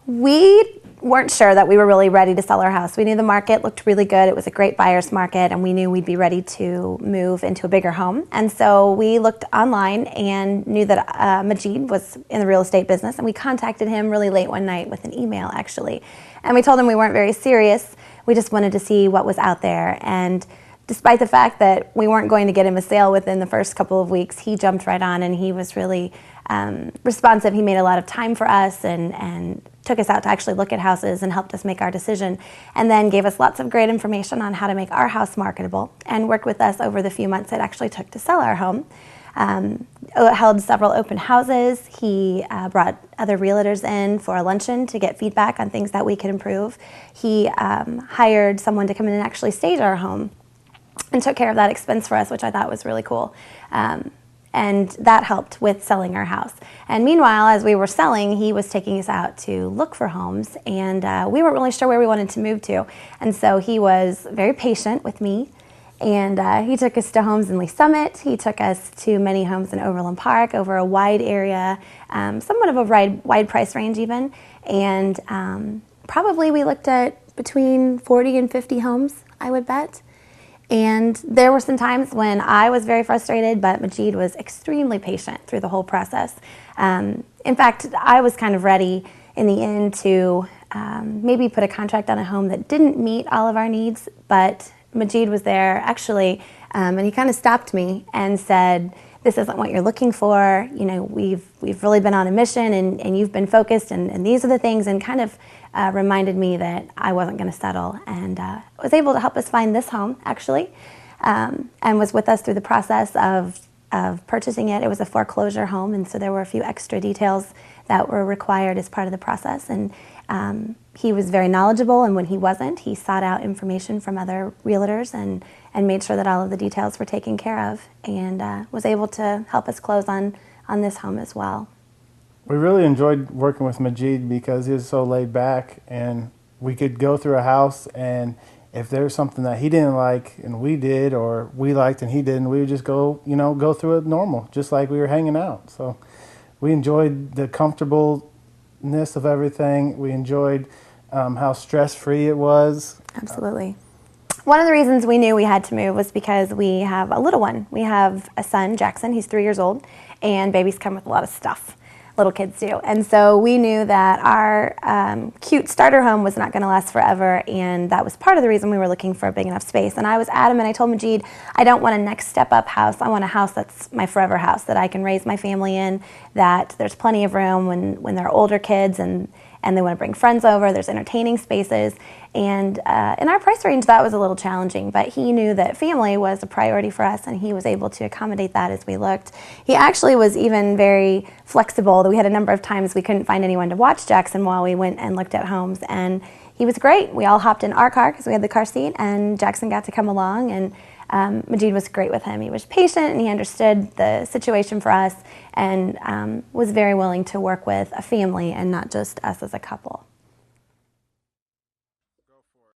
We weren't sure that we were really ready to sell our house. We knew the market looked really good. It was a great buyer's market, and we knew we'd be ready to move into a bigger home. And so we looked online and knew that Majid was in the real estate business, and we contacted him really late one night with an email, actually. And we told him we weren't very serious. We just wanted to see what was out there. And despite the fact that we weren't going to get him a sale within the first couple of weeks, he jumped right on, and he was really responsive. He made a lot of time for us and took us out to actually look at houses and helped us make our decision, and then gave us lots of great information on how to make our house marketable, and worked with us over the few months it actually took to sell our home. Held several open houses. He brought other realtors in for a luncheon to get feedback on things that we could improve. He hired someone to come in and actually stage our home and took care of that expense for us, which I thought was really cool. And that helped with selling our house. And meanwhile, as we were selling, he was taking us out to look for homes, and we weren't really sure where we wanted to move to. And so he was very patient with me, and he took us to homes in Lee Summit. He took us to many homes in Overland Park, over a wide area, somewhat of a wide price range even. And probably we looked at between 40 and 50 homes, I would bet. And there were some times when I was very frustrated, but Majid was extremely patient through the whole process. In fact, I was kind of ready in the end to maybe put a contract on a home that didn't meet all of our needs, but Majid was there actually, and he kind of stopped me and said, "This isn't what you're looking for. You know, we've really been on a mission, and you've been focused, and these are the things," and kind of reminded me that I wasn't going to settle, and was able to help us find this home, actually, and was with us through the process of purchasing it. It was a foreclosure home, and so there were a few extra details that were required as part of the process, and he was very knowledgeable, and when he wasn't, he sought out information from other realtors and made sure that all of the details were taken care of, and was able to help us close on this home as well. We really enjoyed working with Majid because he was so laid back, and we could go through a house, and if there was something that he didn't like and we did, or we liked and he didn't, we would just go through it normal, just like we were hanging out. So we enjoyed the comfortableness of everything. We enjoyed how stress-free it was. Absolutely. One of the reasons we knew we had to move was because we have a little one. We have a son, Jackson. He's 3 years old, and babies come with a lot of stuff. Little kids do. And so we knew that our cute starter home was not going to last forever, and that was part of the reason we were looking for a big enough space. And I was adamant. I told Majid, I don't want a next step up house. I want a house that's my forever house, that I can raise my family in, that there's plenty of room when there are older kids and they want to bring friends over, there's entertaining spaces. And in our price range, that was a little challenging, but he knew that family was a priority for us, and he was able to accommodate that as we looked. He actually was even very flexible. We had a number of times we couldn't find anyone to watch Jackson while we went and looked at homes, and he was great. We all hopped in our car because we had the car seat, and Jackson got to come along, and Majid was great with him. He was patient, and he understood the situation for us, and was very willing to work with a family and not just us as a couple.